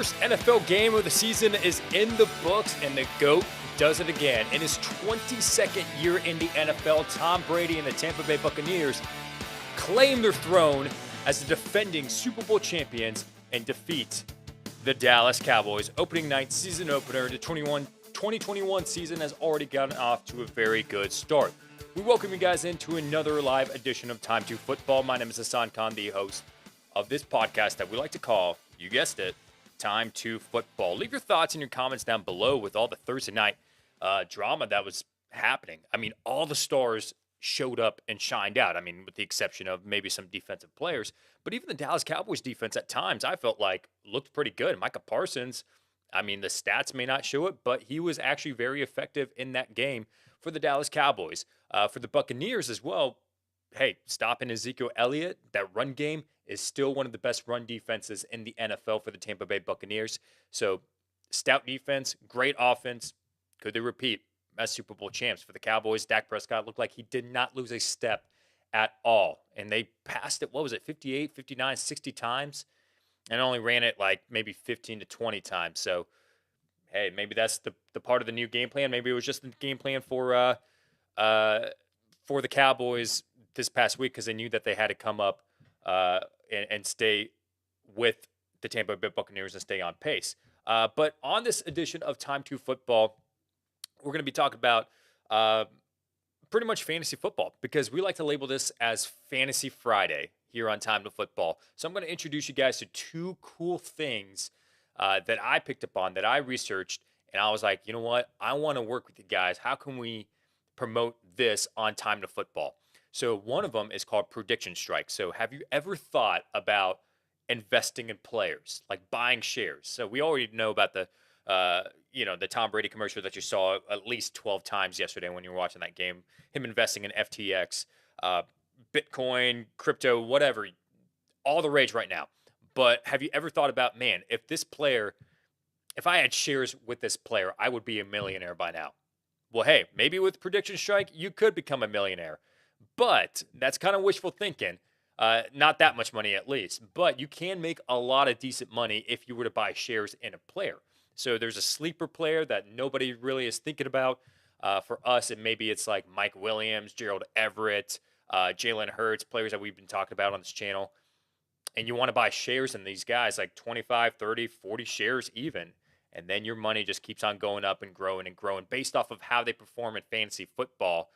first NFL game of the season is in the books, and the GOAT does it again. In his 22nd year in the NFL, Tom Brady and the Tampa Bay Buccaneers claim their throne as the defending Super Bowl champions and defeat the Dallas Cowboys. Opening night season opener, the 2021 season has already gotten off to a very good start. We welcome you guys into another live edition of Time2Football. My name is Hassan Khan, the host of this podcast that we like to call, you guessed it, Time2Football. Leave your thoughts and your comments down below with all the Thursday night drama that was happening. I mean, all the stars showed up and shined out. I mean, with the exception of maybe some defensive players. But even the Dallas Cowboys defense at times, I felt like looked pretty good. Micah Parsons, I mean, the stats may not show it, but he was actually very effective in that game for the Dallas Cowboys. For the Buccaneers as well, hey, stopping Ezekiel Elliott, that run game is still one of the best run defenses in the NFL for the Tampa Bay Buccaneers. So, stout defense, great offense. Could they repeat as Super Bowl champs? For the Cowboys, Dak Prescott looked like he did not lose a step at all. And they passed it, 58, 59, 60 times, and only ran it like maybe 15 to 20 times. So, hey, maybe that's the part of the new game plan. Maybe it was just the game plan for the Cowboys this past week because they knew that they had to come up and stay with the Tampa Bay Buccaneers and stay on pace. But on this edition of Time2Football, we're going to be talking about pretty much fantasy football because we like to label this as Fantasy Friday here on Time2Football. So I'm going to introduce you guys to two cool things that I picked up on, that I researched, and I was like, you know what? I want to work with you guys. How can we promote this on Time2Football? So one of them is called PredictionStrike. So have you ever thought about investing in players, like buying shares? So we already know about the Tom Brady commercial that you saw at least 12 times yesterday when you were watching that game, him investing in FTX, Bitcoin, crypto, whatever, all the rage right now. But have you ever thought about, man, if I had shares with this player, I would be a millionaire by now? Well, hey, maybe with PredictionStrike, you could become a millionaire. But that's kind of wishful thinking. Not that much money at least. But you can make a lot of decent money if you were to buy shares in a player. So there's a sleeper player that nobody really is thinking about. For us, and maybe it's like Mike Williams, Gerald Everett, Jalen Hurts, players that we've been talking about on this channel. And you want to buy shares in these guys, like 25, 30, 40 shares even. And then your money just keeps on going up and growing based off of how they perform in fantasy football.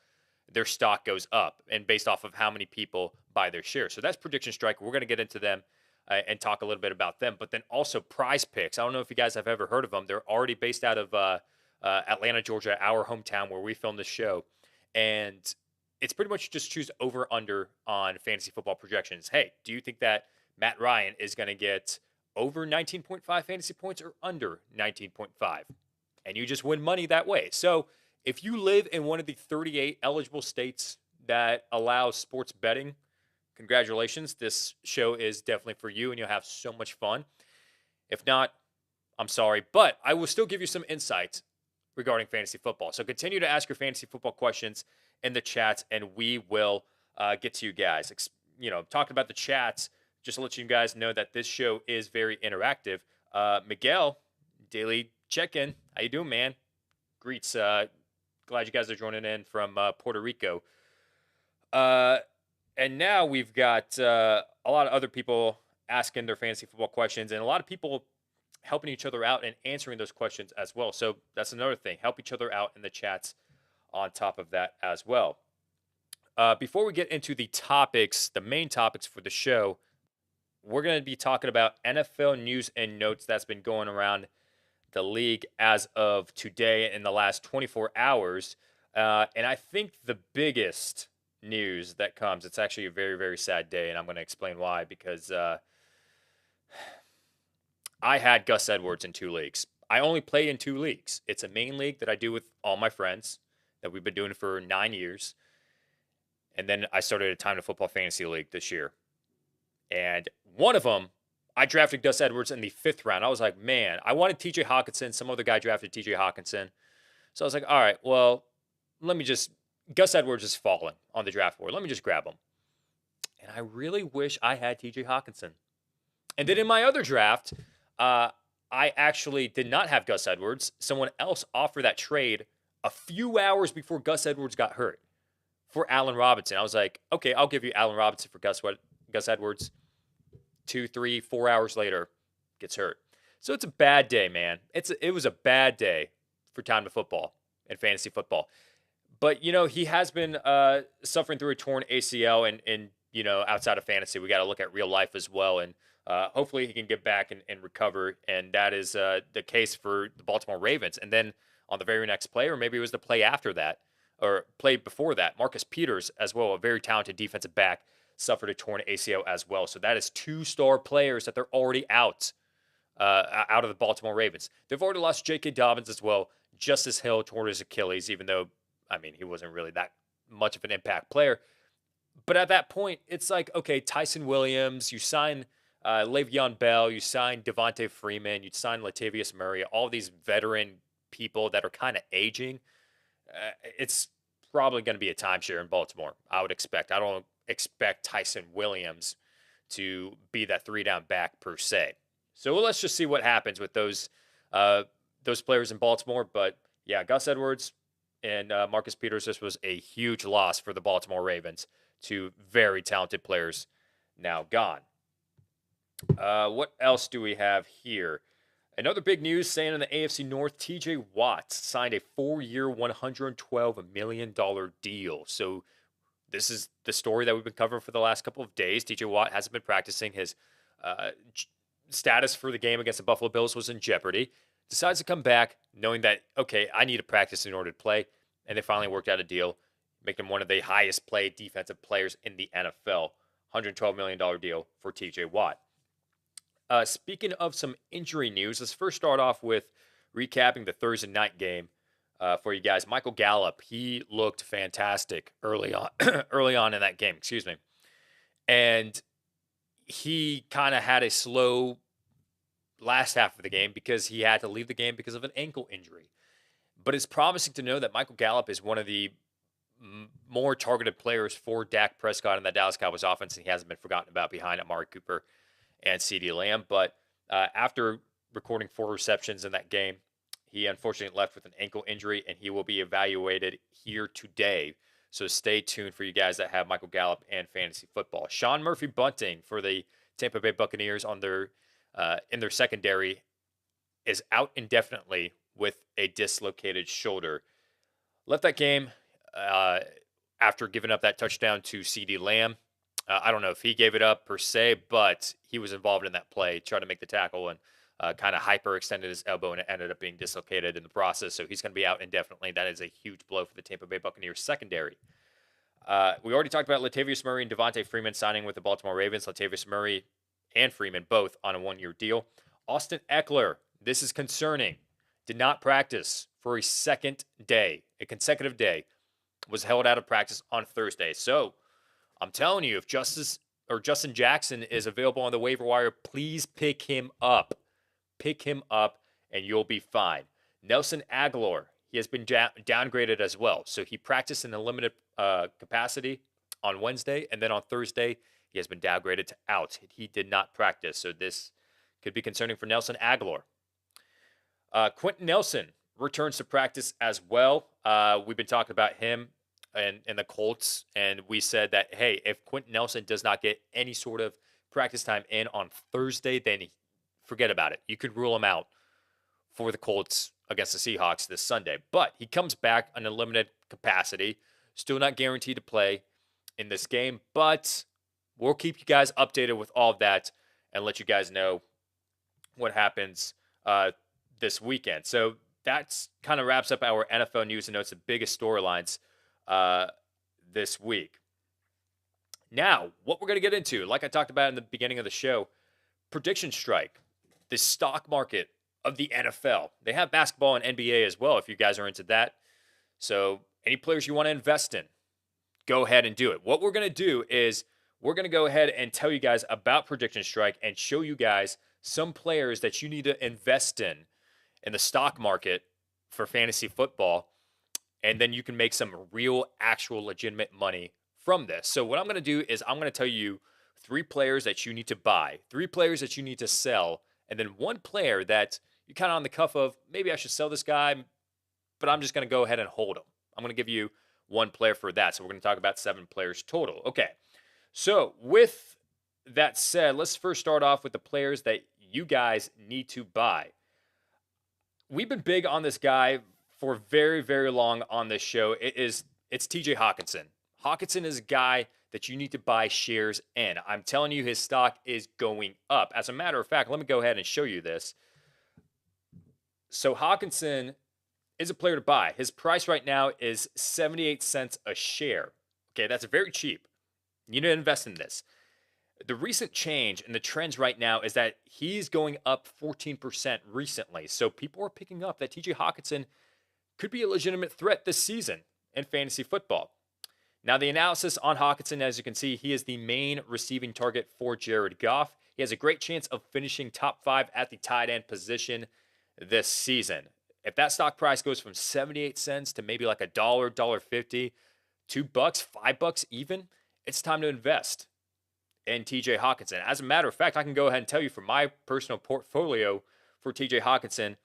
Their stock goes up, and based off of how many people buy their shares. So that's PredictionStrike. We're going to get into them and talk a little bit about them. But then also PrizePicks. I don't know if you guys have ever heard of them. They're already based out of Atlanta, Georgia, our hometown where we filmed this show. And it's pretty much just choose over under on fantasy football projections. Hey, do you think that Matt Ryan is going to get over 19.5 fantasy points or under 19.5? And you just win money that way. So if you live in one of the 38 eligible states that allow sports betting, congratulations. This show is definitely for you, and you'll have so much fun. If not, I'm sorry, but I will still give you some insights regarding fantasy football. So continue to ask your fantasy football questions in the chats, and we will get to you guys. Talking about the chats, just to let you guys know that this show is very interactive. Miguel, daily check-in. How you doing, man? Greets. Glad you guys are joining in from Puerto Rico. And now we've got a lot of other people asking their fantasy football questions, and a lot of people helping each other out and answering those questions as well. So that's another thing. Help each other out in the chats on top of that as well. Before we get into the topics, the main topics for the show, we're going to be talking about NFL news and notes that's been going around the league as of today in the last 24 hours. And I think the biggest news that comes, it's actually a very, very sad day, and I'm going to explain why, because I had Gus Edwards in 2 leagues. I only play in 2 leagues. It's a main league that I do with all my friends that we've been doing for 9 years. And then I started a Time2Football Fantasy League this year. And one of them, I drafted Gus Edwards in the 5th round. I was like, man, I wanted TJ Hawkinson. Some other guy drafted TJ Hawkinson. So I was like, all right, well, Gus Edwards is falling on the draft board. Let me just grab him. And I really wish I had TJ Hawkinson. And then in my other draft, I I actually did not have Gus Edwards. Someone else offered that trade a few hours before Gus Edwards got hurt for Allen Robinson. I was like, okay, I'll give you Allen Robinson for Gus Edwards. 2, 3, 4 hours later, gets hurt. So it's a bad day, man. It was a bad day for Time to Football and fantasy football. But, he has been suffering through a torn ACL and outside of fantasy, we got to look at real life as well. And hopefully he can get back and recover. And that is the case for the Baltimore Ravens. And then on the very next play, or maybe it was the play after that, or play before that, Marcus Peters as well, a very talented defensive back, suffered a torn ACL as well. So that is 2 star players that they're already out of the Baltimore Ravens. They've already lost J.K. Dobbins as well. Justice Hill tore his Achilles, even though, he wasn't really that much of an impact player. But at that point, it's like, okay, Tyson Williams, you sign Le'Veon Bell, you sign Devontae Freeman, you sign Latavius Murray, all these veteran people that are kind of aging. It's probably going to be a timeshare in Baltimore, I would expect. I don't expect Tyson Williams to be that 3-down back per se. So let's just see what happens with those players in Baltimore. But yeah, Gus Edwards and Marcus Peters, this was a huge loss for the Baltimore Ravens. 2 very talented players now gone. What else do we have here? Another big news saying in the AFC North, TJ Watt signed a 4-year, $112 million deal. So this is the story that we've been covering for the last couple of days. TJ Watt hasn't been practicing. His status for the game against the Buffalo Bills was in jeopardy. Decides to come back knowing that, okay, I need to practice in order to play. And they finally worked out a deal, making him one of the highest paid defensive players in the NFL. $112 million deal for TJ Watt. Speaking of some injury news, let's first start off with recapping the Thursday night game for you guys. Michael Gallup, he looked fantastic early on, early on in that game. Excuse me, and he kind of had a slow last half of the game because he had to leave the game because of an ankle injury. But it's promising to know that Michael Gallup is one of the more targeted players for Dak Prescott and the Dallas Cowboys offense, and he hasn't been forgotten about behind Amari Cooper and CeeDee Lamb. But after recording 4 receptions in that game, he unfortunately left with an ankle injury, and he will be evaluated here today. So stay tuned for you guys that have Michael Gallup and fantasy football. Sean Murphy-Bunting for the Tampa Bay Buccaneers on their in their secondary is out indefinitely with a dislocated shoulder. Left that game after giving up that touchdown to CeeDee Lamb. I don't know if he gave it up per se, but he was involved in that play, tried to make the tackle and kind of hyperextended his elbow, and it ended up being dislocated in the process. So he's going to be out indefinitely. That is a huge blow for the Tampa Bay Buccaneers secondary. We already talked about Latavius Murray and Devontae Freeman signing with the Baltimore Ravens. Latavius Murray and Freeman both on a 1-year deal. Austin Eckler, this is concerning, did not practice for a consecutive day, was held out of practice on Thursday. So I'm telling you, if Justin Jackson is available on the waiver wire, please pick him up. Pick him up, and you'll be fine. Nelson Aguilar, he has been downgraded as well. So he practiced in a limited capacity on Wednesday, and then on Thursday, he has been downgraded to out. He did not practice, so this could be concerning for Nelson Aguilar. Quentin Nelson returns to practice as well. We've been talking about him and the Colts, and we said that, hey, if Quentin Nelson does not get any sort of practice time in on Thursday, then forget about it. You could rule him out for the Colts against the Seahawks this Sunday. But he comes back in a limited capacity, still not guaranteed to play in this game, but we'll keep you guys updated with all of that and let you guys know what happens this weekend. So that's kind of wraps up our NFL news and notes, the biggest storylines this week. Now, what we're going to get into, like I talked about in the beginning of the show, PredictionStrike, the stock market of the NFL. They have basketball and NBA as well if you guys are into that. So any players you want to invest in, go ahead and do it. What we're going to do is we're going to go ahead and tell you guys about PredictionStrike and show you guys some players that you need to invest in the stock market for fantasy football. And then you can make some real, actual, legitimate money from this. So what I'm going to do is I'm going to tell you 3 players that you need to buy, 3 players that you need to sell, and then one player that you're kind of on the cuff of, maybe I should sell this guy, but I'm just going to go ahead and hold him. I'm going to give you one player for that. So we're going to talk about 7 players total. Okay. So with that said, let's first start off with the players that you guys need to buy. We've been big on this guy for very, very long on this show. It's TJ Hawkinson. Hawkinson is a guy that you need to buy shares in. I'm telling you, his stock is going up. As a matter of fact, let me go ahead and show you this. So Hawkinson is a player to buy. His price right now is 78 cents a share. Okay, that's very cheap. You need to invest in this. The recent change and the trends right now is that he's going up 14% recently. So people are picking up that TJ Hawkinson could be a legitimate threat this season in fantasy football. Now, the analysis on Hawkinson, as you can see, he is the main receiving target for Jared Goff. He has a great chance of finishing top 5 at the tight end position this season. If that stock price goes from 78 cents to maybe like $1, $1.50, $2, $5 even, it's time to invest in TJ Hawkinson. As a matter of fact, I can go ahead and tell you from my personal portfolio for TJ Hawkinson,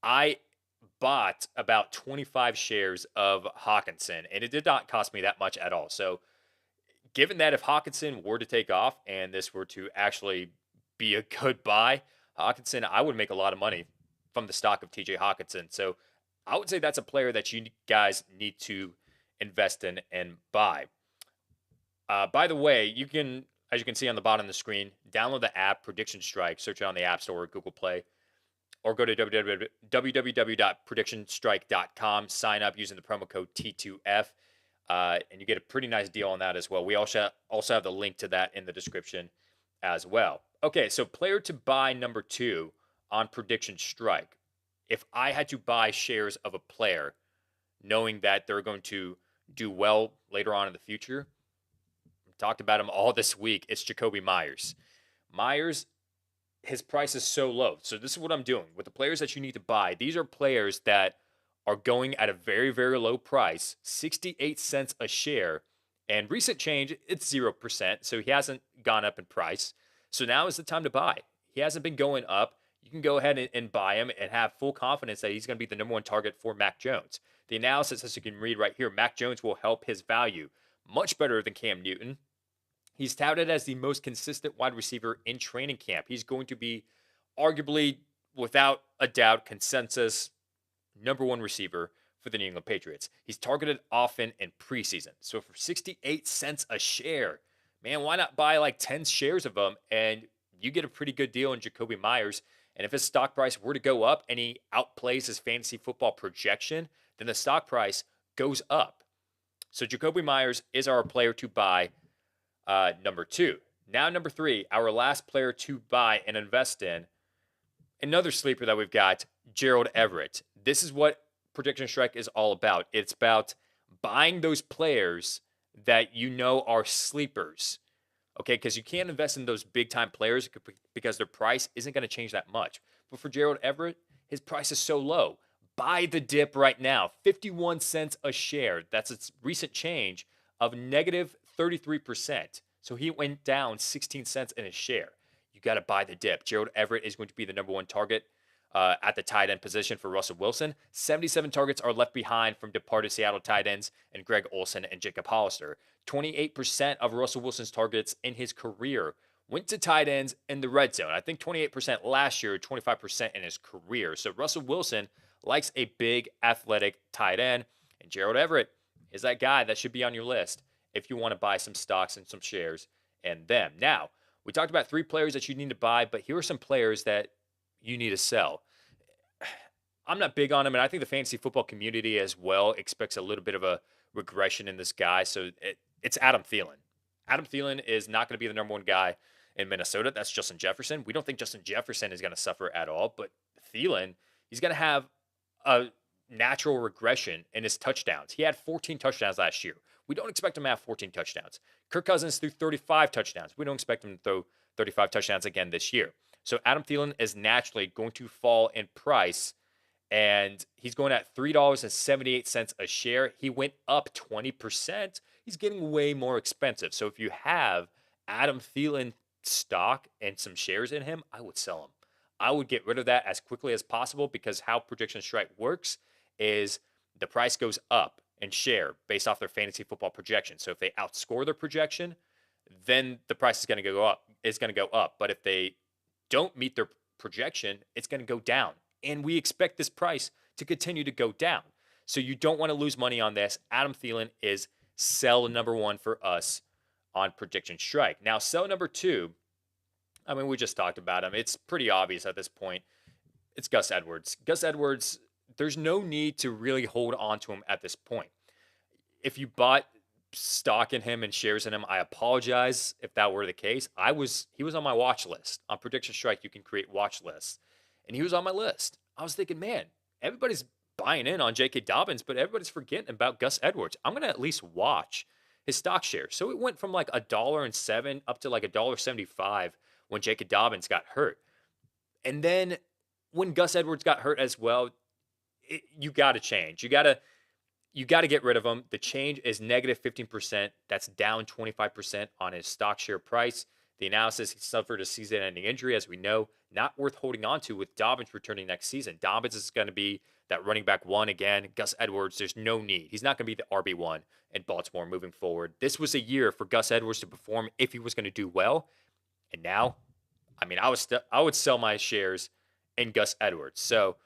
I bought about 25 shares of Hawkinson, and it did not cost me that much at all. So given that if Hawkinson were to take off and this were to actually be a good buy, Hawkinson, I would make a lot of money from the stock of TJ Hawkinson. So I would say that's a player that you guys need to invest in and buy. By the way, you can, as you can see on the bottom of the screen, download the app PredictionStrike, search it on the App Store or Google Play, or go to www.predictionstrike.com, sign up using the promo code T2F, and you get a pretty nice deal on that as well. We also have the link to that in the description as well. Okay, so player to buy number 2 on PredictionStrike. If I had to buy shares of a player, knowing that they're going to do well later on in the future, I've talked about him all this week, it's Jakobi Meyers. Meyers, his price is so low. So this is what I'm doing. With the players that you need to buy, these are players that are going at a very, very low price, 68 cents a share. And recent change, it's 0%. So he hasn't gone up in price. So now is the time to buy. He hasn't been going up. You can go ahead and buy him and have full confidence that he's going to be the number 1 target for Mac Jones. The analysis, as you can read right here, Mac Jones will help his value much better than Cam Newton. He's touted as the most consistent wide receiver in training camp. He's going to be arguably, without a doubt, consensus number 1 receiver for the New England Patriots. He's targeted often in preseason. So for 68 cents a share, man, why not buy like 10 shares of him and you get a pretty good deal in Jakobi Meyers. And if his stock price were to go up and he outplays his fantasy football projection, then the stock price goes up. So Jakobi Meyers is our player to buy, number 2. Now number 3, our last player to buy and invest in, another sleeper that we've got, Gerald Everett. This is what PredictionStrike is all about. It's about buying those players that you know are sleepers. Okay, because you can't invest in those big-time players because their price isn't going to change that much. But for Gerald Everett, his price is so low. Buy the dip right now, 51 cents a share. That's its recent change of negative 33%. So he went down 16 cents in his share. You got to buy the dip. Gerald Everett is going to be the number 1 target at the tight end position for Russell Wilson. 77 targets are left behind from departed Seattle tight ends and Greg Olsen and Jacob Hollister. 28% of Russell Wilson's targets in his career went to tight ends in the red zone. I think 28% last year, 25% in his career. So Russell Wilson likes a big athletic tight end, and Gerald Everett is that guy that should be on your list if you want to buy some stocks and some shares in them. Now, we talked about 3 players that you need to buy, but here are some players that you need to sell. I'm not big on him, and I think the fantasy football community as well expects a little bit of a regression in this guy. So it's Adam Thielen. Adam Thielen is not going to be the number 1 guy in Minnesota. That's Justin Jefferson. We don't think Justin Jefferson is going to suffer at all, but Thielen, he's going to have a natural regression in his touchdowns. He had 14 touchdowns last year. We don't expect him to have 14 touchdowns. Kirk Cousins threw 35 touchdowns. We don't expect him to throw 35 touchdowns again this year. So Adam Thielen is naturally going to fall in price, and he's going at $3.78 a share. He went up 20%. He's getting way more expensive. So if you have Adam Thielen stock and some shares in him, I would sell him. I would get rid of that as quickly as possible, because how Prediction Strike works is the price goes up in share based off their fantasy football projection. So if they outscore their projection, then the price is going to go up. It's going to go up. But if they don't meet their projection, it's going to go down. And we expect this price to continue to go down. So you don't want to lose money on this. Adam Thielen is sell number one for us on Prediction Strike. Now, sell number two, I mean, we just talked about him. It's pretty obvious at this point. It's Gus Edwards. Gus Edwards, there's no need to really hold on to him at this point. If you bought stock in him and shares in him, I apologize if that were the case. He was on my watch list. On Prediction Strike, you can create watch lists. And he was on my list. I was thinking, man, everybody's buying in on J.K. Dobbins, but everybody's forgetting about Gus Edwards. I'm going to at least watch his stock share. So it went from like $1.07 up to like $1.75 when J.K. Dobbins got hurt. And then when Gus Edwards got hurt as well, you got to change. You got to get rid of him. The change is negative 15%. That's down 25% on his stock share price. The analysis, he suffered a season-ending injury, as we know, not worth holding on to with Dobbins returning next season. Dobbins is going to be that running back one again. Gus Edwards, there's no need. He's not going to be the RB1 in Baltimore moving forward. This was a year for Gus Edwards to perform if he was going to do well. And now, I mean, I would sell my shares in Gus Edwards. So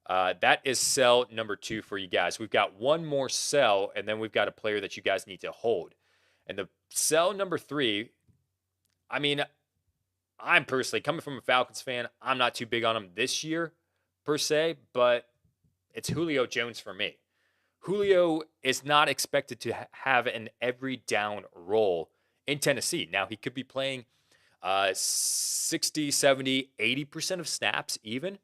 that is sell number two for you guys. We've got one more sell, and then we've got a player that you guys need to hold. And the sell number three, I mean, I'm personally, coming from a Falcons fan, I'm not too big on him this year per se, but it's Julio Jones for me. Julio is not expected to have an every down role in Tennessee. Now, he could be playing 60, 70, 80% of snaps even,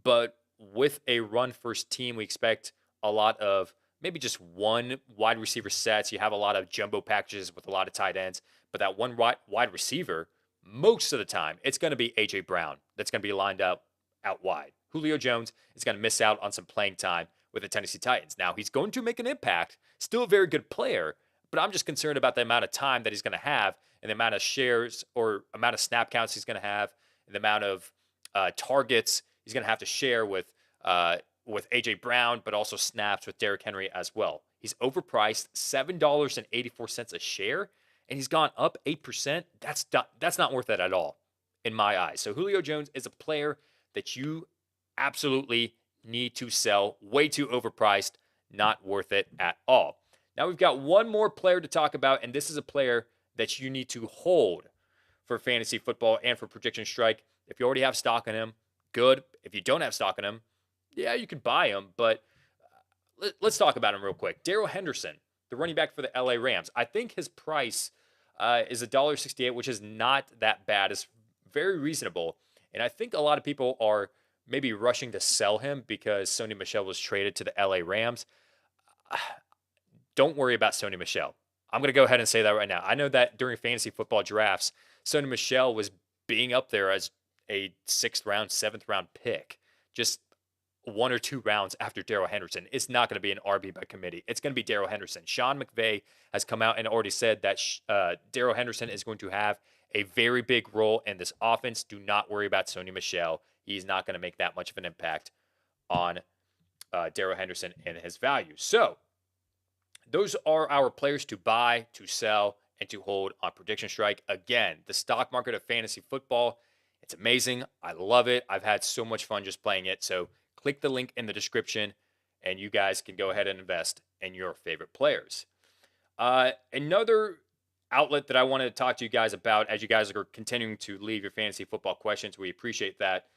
but with a run-first team, we expect a lot of maybe just one wide receiver sets. You have a lot of jumbo packages with a lot of tight ends, but that one wide receiver, most of the time, it's going to be A.J. Brown that's going to be lined up out wide. Julio Jones is going to miss out on some playing time with the Tennessee Titans. Now, he's going to make an impact, still a very good player, but I'm just concerned about the amount of time that he's going to have and the amount of shares or amount of snap counts he's going to have and the amount of targets he's going to have to share with A.J. Brown, but also snaps with Derrick Henry as well. He's overpriced, $7.84 a share, and he's gone up 8%. That's not worth it at all in my eyes. So Julio Jones is a player that you absolutely need to sell. Way too overpriced, not worth it at all. Now we've got one more player to talk about, and this is a player that you need to hold for fantasy football and for Prediction Strike. If you already have stock in him, good. If you don't have stock in him, yeah, you can buy him, but let's talk about him real quick. Darrell Henderson, the running back for the LA Rams. I think his price is $1.68, which is not that bad. It's very reasonable. And I think a lot of people are maybe rushing to sell him because Sony Michel was traded to the LA Rams. Don't worry about Sony Michel. I'm going to go ahead and say that right now. I know that during fantasy football drafts, Sony Michel was being up there as a 6th round, 7th round pick, just 1 or 2 rounds after Darrell Henderson. It's not going to be an RB by committee. It's going to be Darrell Henderson. Sean McVay has come out and already said that Darrell Henderson is going to have a very big role in this offense. Do not worry about Sony Michel. He's not going to make that much of an impact on Darrell Henderson and his value. So those are our players to buy, to sell, and to hold on Prediction Strike. Again, the stock market of fantasy football, it's amazing. I love it. I've had so much fun just playing it. So click the link in the description, and you guys can go ahead and invest in your favorite players. Another outlet that I wanted to talk to you guys about, as you guys are continuing to leave your fantasy football questions, we appreciate that,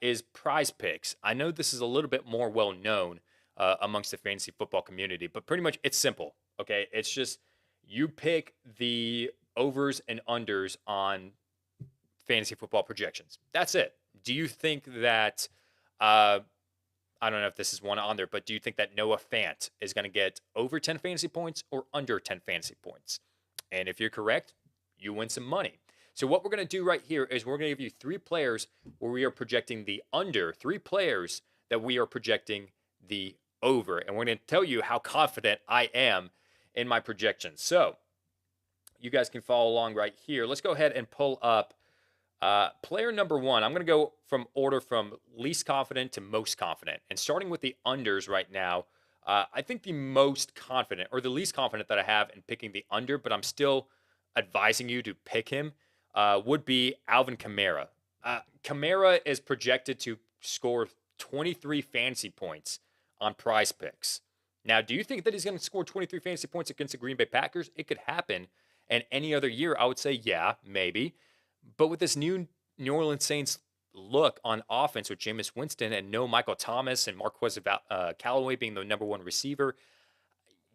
is PrizePicks. I know this is a little bit more well-known amongst the fantasy football community, but pretty much it's simple, okay? It's just you pick the overs and unders on fantasy football projections. That's it. Do you think that, I don't know if this is one on there, but do you think that Noah Fant is going to get over 10 fantasy points or under 10 fantasy points? And if you're correct, you win some money. So what we're going to do right here is we're going to give you 3 players where we are projecting the under, 3 players that we are projecting the over. And we're going to tell you how confident I am in my projections. So you guys can follow along right here. Let's go ahead and pull up Player number one, I'm going to go from order from least confident to most confident. And starting with the unders right now, I think the most confident or the least confident that I have in picking the under, but I'm still advising you to pick him, would be Alvin Kamara. Kamara is projected to score 23 fantasy points on prize picks. Now, do you think that he's going to score 23 fantasy points against the Green Bay Packers? It could happen. And any other year, I would say, yeah, maybe. But with this new New Orleans Saints look on offense with Jameis Winston and no Michael Thomas and Marquez Callaway being the number one receiver,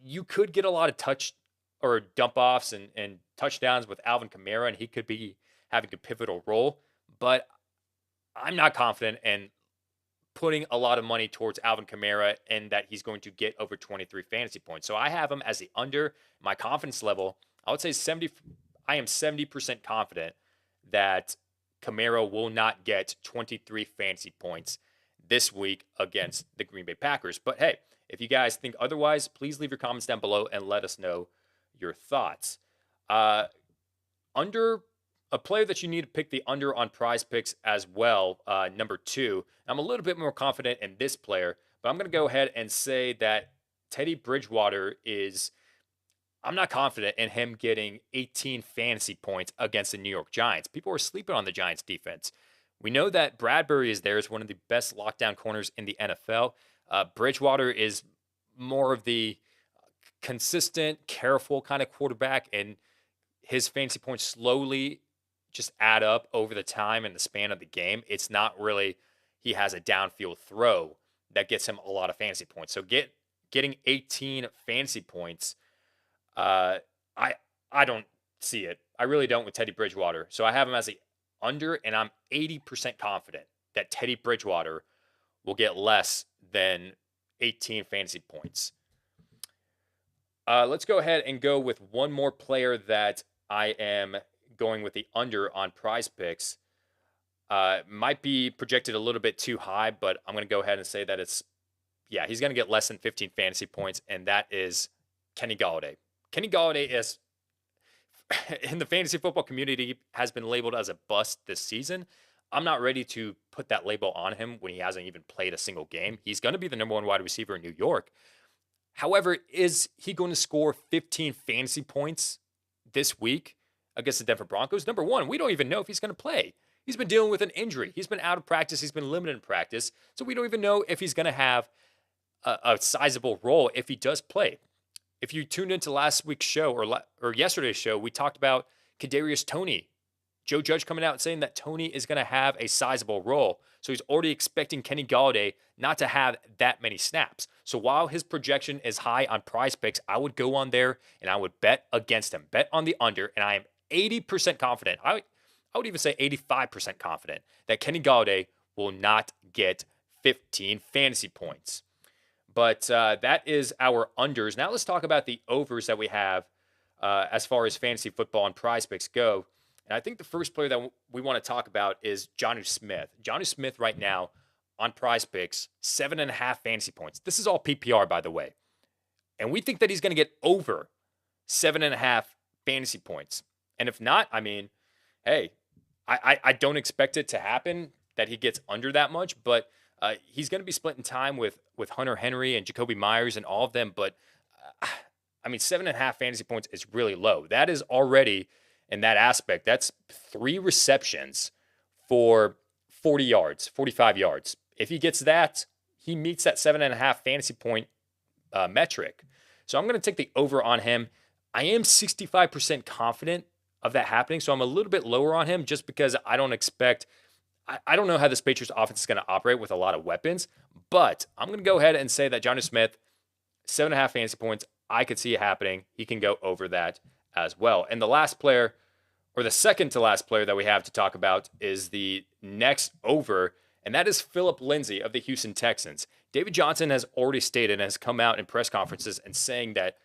you could get a lot of touch or dump offs and touchdowns with Alvin Kamara, and he could be having a pivotal role. But I'm not confident in putting a lot of money towards Alvin Kamara and that he's going to get over 23 fantasy points. So I have him as the under. My confidence level, I would say 70. I am 70% confident that Kamara will not get 23 fantasy points this week against the Green Bay Packers. But hey, if you guys think otherwise, please leave your comments down below and let us know your thoughts. Under a player that you need to pick the under on prize picks as well, number two. I'm a little bit more confident in this player, but I'm going to go ahead and say that Teddy Bridgewater is, I'm not confident in him getting 18 fantasy points against the New York Giants. People are sleeping on the Giants defense. We know that Bradbury is there as one of the best lockdown corners in the NFL. Bridgewater is more of the consistent, careful kind of quarterback, and his fantasy points slowly just add up over the time and the span of the game. It's not really he has a downfield throw that gets him a lot of fantasy points. So getting 18 fantasy points, I don't see it. I really don't with Teddy Bridgewater. So I have him as the under, and I'm 80% confident that Teddy Bridgewater will get less than 18 fantasy points. Let's go ahead and go with one more player that I am going with the under on prize picks. Might be projected a little bit too high, but I'm going to go ahead and say that he's going to get less than 15 fantasy points, and that is Kenny Golladay. Kenny Golladay is, in the fantasy football community, has been labeled as a bust this season. I'm not ready to put that label on him when he hasn't even played a single game. He's going to be the number one wide receiver in New York. However, is he going to score 15 fantasy points this week against the Denver Broncos? Number one, we don't even know if he's going to play. He's been dealing with an injury. He's been out of practice. He's been limited in practice. So we don't even know if he's going to have a sizable role if he does play. If you tuned into last week's show or yesterday's show, we talked about Kadarius Toney. Joe Judge coming out and saying that Toney is going to have a sizable role. So he's already expecting Kenny Golladay not to have that many snaps. So while his projection is high on prize picks, I would go on there and I would bet against him, bet on the under. And I am 80% confident. I would even say 85% confident that Kenny Golladay will not get 15 fantasy points. But that is our unders. Now let's talk about the overs that we have as far as fantasy football and prize picks go. And I think the first player that we want to talk about is Jonnu Smith. Jonnu Smith right now on prize picks, 7.5 fantasy points. This is all PPR, by the way. And we think that he's going to get over 7.5 fantasy points. And if not, I mean, hey, I don't expect it to happen that he gets under that much, but he's going to be splitting time with Hunter Henry and Jacoby Myers and all of them. But I mean, 7.5 fantasy points is really low. That is already, in that aspect, that's 3 receptions for 40 yards, 45 yards. If he gets that, he meets that 7.5 fantasy point metric. So I'm going to take the over on him. I am 65% confident of that happening. So I'm a little bit lower on him just because I don't expect, I don't know how this Patriots offense is going to operate with a lot of weapons, but I'm going to go ahead and say that Jonnu Smith, 7.5 fantasy points, I could see it happening. He can go over that as well. And the last player, or the second to last player that we have to talk about, is the next over, and that is Philip Lindsay of the Houston Texans. David Johnson has already stated and has come out in press conferences and saying that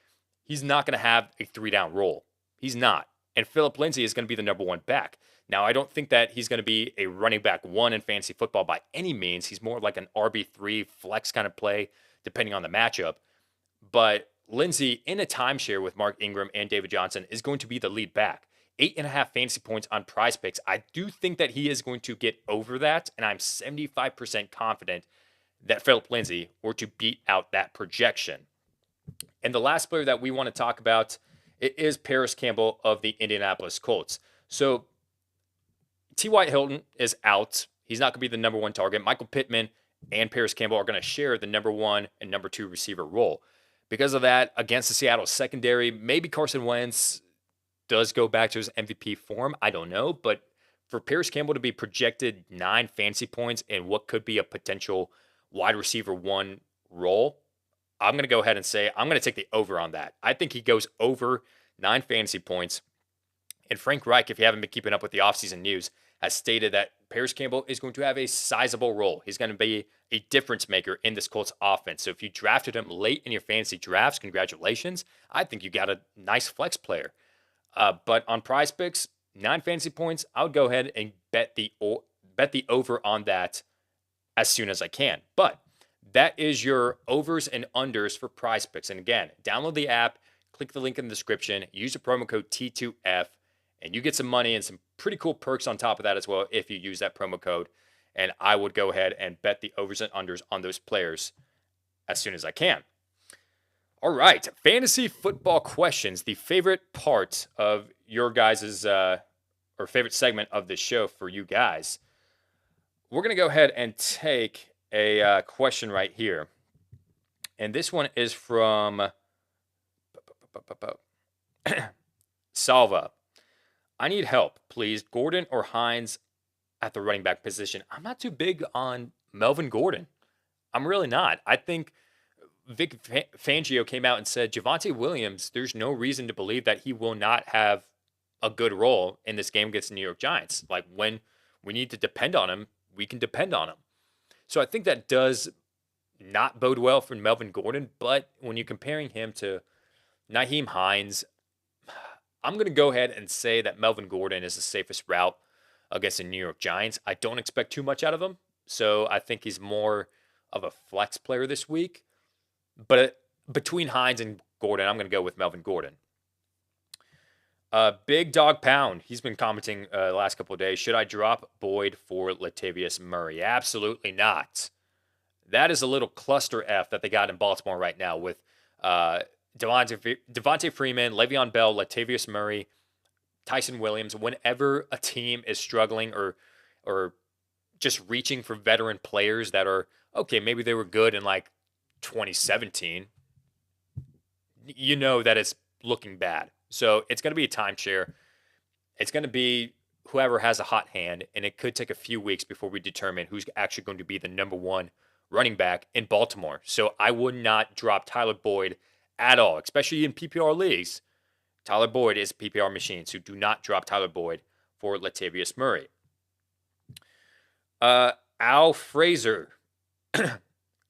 he's not going to have a 3-down role. He's not. And Philip Lindsay is going to be the number one back. Now, I don't think that he's going to be a running back one in fantasy football by any means. He's more like an RB3 flex kind of play, depending on the matchup. But Lindsay, in a timeshare with Mark Ingram and David Johnson, is going to be the lead back. 8.5 fantasy points on PrizePicks. I do think that he is going to get over that, and I'm 75% confident that Philip Lindsay were to beat out that projection. And the last player that we want to talk about is Paris Campbell of the Indianapolis Colts. So T.Y. Hilton is out. He's not going to be the number one target. Michael Pittman and Paris Campbell are going to share the number one and number two receiver role. Because of that, against the Seattle secondary, maybe Carson Wentz does go back to his MVP form. I don't know. But for Paris Campbell to be projected 9 fantasy points in what could be a potential wide receiver 1 role, I'm going to go ahead and say I'm going to take the over on that. I think he goes over 9 fantasy points. And Frank Reich, if you haven't been keeping up with the offseason news, has stated that Paris Campbell is going to have a sizable role. He's going to be a difference maker in this Colts offense. So if you drafted him late in your fantasy drafts, congratulations. I think you got a nice flex player. But on PrizePicks, 9 fantasy points, I would go ahead and bet the over on that as soon as I can. But that is your overs and unders for PrizePicks. And again, download the app, click the link in the description, use the promo code T2F, and you get some money and some pretty cool perks on top of that as well if you use that promo code. And I would go ahead and bet the overs and unders on those players as soon as I can. All right, fantasy football questions, the favorite part of your guys' or favorite segment of the show for you guys. We're going to go ahead and take a question right here. And this one is from Salva. I need help, please. Gordon or Hines at the running back position. I'm not too big on Melvin Gordon. I'm really not. I think Vic Fangio came out and said, Javonte Williams, there's no reason to believe that he will not have a good role in this game against the New York Giants. Like, when we need to depend on him, we can depend on him. So I think that does not bode well for Melvin Gordon. But when you're comparing him to Nyheim Hines, I'm going to go ahead and say that Melvin Gordon is the safest route against the New York Giants. I don't expect too much out of him, so I think he's more of a flex player this week. But between Hines and Gordon, I'm going to go with Melvin Gordon. Big Dog Pound, he's been commenting the last couple of days. Should I drop Boyd for Latavius Murray? Absolutely not. That is a little cluster F that they got in Baltimore right now with Devontae Freeman, Le'Veon Bell, Latavius Murray, Tyson Williams. Whenever a team is struggling or just reaching for veteran players that are, okay, maybe they were good in like 2017, you know that it's looking bad. So it's going to be a timeshare. It's going to be whoever has a hot hand, and it could take a few weeks before we determine who's actually going to be the number one running back in Baltimore. So I would not drop Tyler Boyd at all, especially in PPR leagues. Tyler Boyd is a PPR machine, so do not drop Tyler Boyd for Latavius Murray. Al Fraser,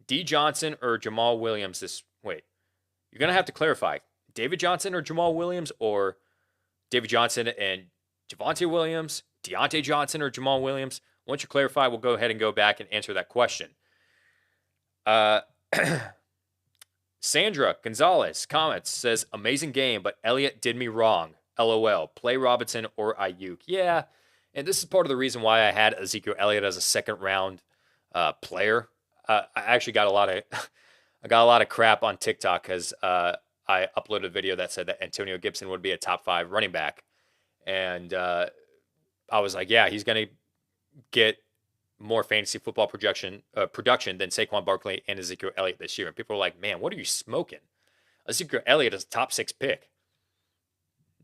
D. Johnson or Jamal Williams you're going to have to clarify. David Johnson or Jamal Williams, or David Johnson and Javonte Williams, Deontay Johnson or Jamal Williams? Once you clarify, we'll go ahead and go back and answer that question. Sandra Gonzalez comments, says, amazing game, but Elliott did me wrong. LOL. Play Robinson or Ayuk. Yeah, and this is part of the reason why I had Ezekiel Elliott as a second round player. I actually got a lot of crap on TikTok because I uploaded a video that said that Antonio Gibson would be a top 5 running back, and I was like, yeah, he's going to get more fantasy football production than Saquon Barkley and Ezekiel Elliott this year. And people are like, man, what are you smoking? Ezekiel Elliott is a top 6 pick.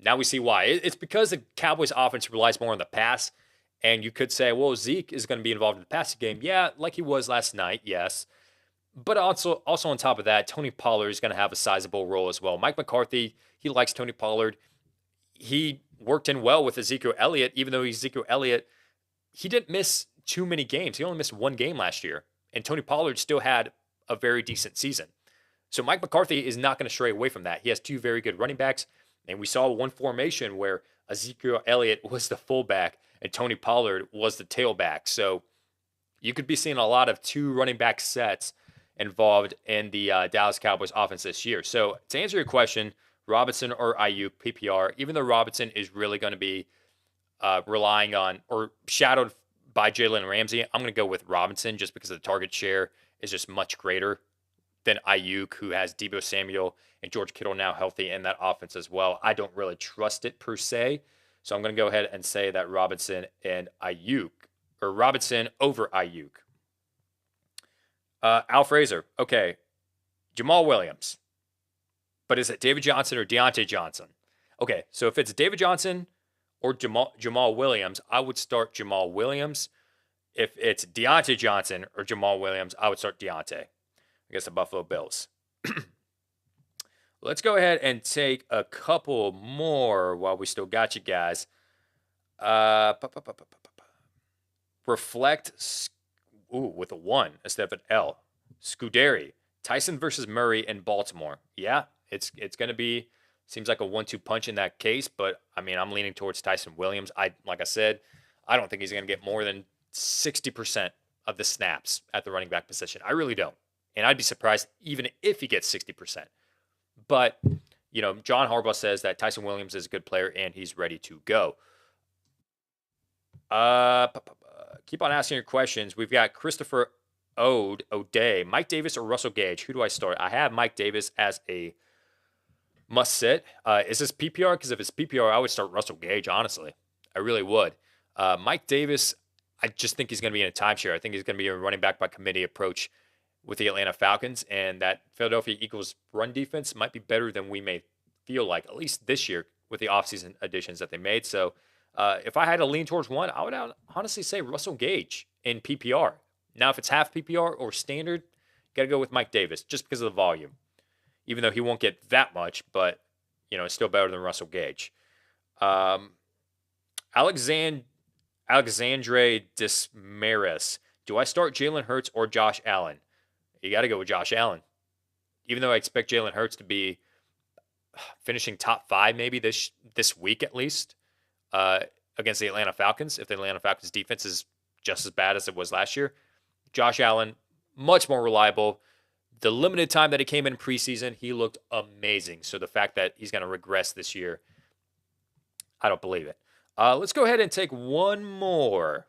Now we see why. It's because the Cowboys offense relies more on the pass. And you could say, well, Zeke is going to be involved in the passing game. Yeah, like he was last night, yes. But also on top of that, Tony Pollard is going to have a sizable role as well. Mike McCarthy, he likes Tony Pollard. He worked in well with Ezekiel Elliott, even though Ezekiel Elliott, he didn't miss too many games. He only missed 1 game last year. And Tony Pollard still had a very decent season. So Mike McCarthy is not going to stray away from that. He has 2 very good running backs. And we saw one formation where Ezekiel Elliott was the fullback and Tony Pollard was the tailback. So you could be seeing a lot of 2 running back sets involved in the Dallas Cowboys offense this year. So to answer your question, Robinson or Ayuk PPR, even though Robinson is really going to be relying on or shadowed by Jalen Ramsey, I'm going to go with Robinson just because the target share is just much greater than Ayuk, who has Deebo Samuel and George Kittle now healthy in that offense as well. I don't really trust it per se. So I'm going to go ahead and say that Robinson and Ayuk, or Robinson over Ayuk. Al Fraser. Okay. Jamal Williams. But is it David Johnson or Deontay Johnson? Okay, so if it's David Johnson or Jamal Williams, I would start Jamal Williams. If it's Deontay Johnson or Jamal Williams, I would start Deontay against the Buffalo Bills. Let's go ahead and take a couple more while we still got you guys. Reflect with a 1 instead of an L. Scuderi. Tyson versus Murray in Baltimore. Yeah, it's going to be, seems like a 1-2 punch in that case, but I mean, I'm leaning towards Tyson Williams. Like I said, I don't think he's going to get more than 60% of the snaps at the running back position. I really don't. And I'd be surprised even if he gets 60%. But, John Harbaugh says that Tyson Williams is a good player and he's ready to go. Keep on asking your questions. We've got Christopher O'Day, Mike Davis or Russell Gage. Who do I start? I have Mike Davis as a must sit. Is this PPR? Because if it's PPR, I would start Russell Gage, honestly. I really would. Mike Davis, I just think he's going to be in a timeshare. I think he's going to be a running back by committee approach with the Atlanta Falcons, and that Philadelphia Eagles run defense might be better than we may feel like, at least this year with the offseason additions that they made. So if I had to lean towards one, I would honestly say Russell Gage in PPR. Now, if it's half PPR or standard, got to go with Mike Davis just because of the volume. Even though he won't get that much, but, it's still better than Russell Gage. Alexandre Dismaris. Do I start Jalen Hurts or Josh Allen? You got to go with Josh Allen. Even though I expect Jalen Hurts to be finishing top 5 maybe this week at least against the Atlanta Falcons, if the Atlanta Falcons defense is just as bad as it was last year. Josh Allen, much more reliable. The limited time that he came in preseason, he looked amazing. So the fact that he's going to regress this year, I don't believe it. Let's go ahead and take one more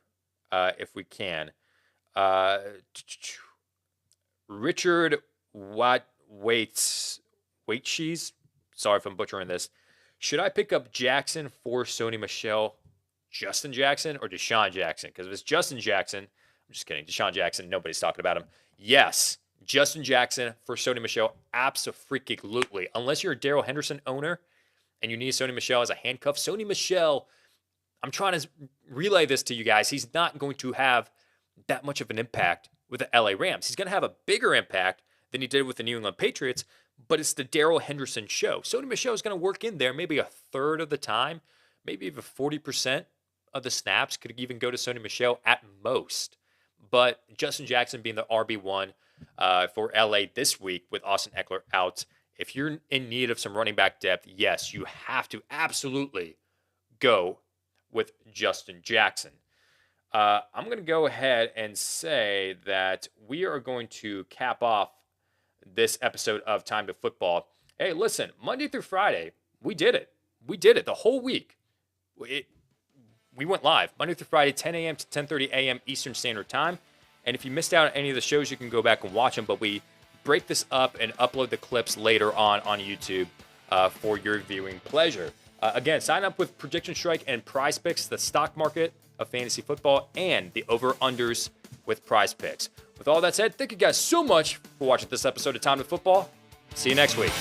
if we can. Richard Waitcheese. Sorry if I'm butchering this. Should I pick up Jackson for Sony Michel, Justin Jackson, or Deshaun Jackson? Because if it's Justin Jackson, I'm just kidding. Deshaun Jackson, nobody's talking about him. Yes, Justin Jackson for Sony Michel, abso-freaking-lutely. Unless you're a Darrell Henderson owner and you need Sony Michel as a handcuff, Sony Michel, I'm trying to relay this to you guys. He's not going to have that much of an impact with the LA Rams. He's going to have a bigger impact than he did with the New England Patriots, but it's the Darrell Henderson show. Sony Michel is going to work in there maybe a third of the time, maybe even 40% of the snaps could even go to Sony Michel at most. But Justin Jackson being the RB1 for LA this week with Austin Eckler out, if you're in need of some running back depth, yes, you have to absolutely go with Justin Jackson. I'm going to go ahead and say that we are going to cap off this episode of Time to Football. Hey, listen, Monday through Friday, we did it. We did it the whole week. We went live Monday through Friday, 10 a.m. to 10:30 a.m. Eastern Standard Time. And if you missed out on any of the shows, you can go back and watch them. But we break this up and upload the clips later on YouTube for your viewing pleasure. Again, sign up with PredictionStrike and PrizePicks, the stock market of fantasy football, and the over-unders with PrizePicks. With all that said, thank you guys so much for watching this episode of Time to Football. See you next week.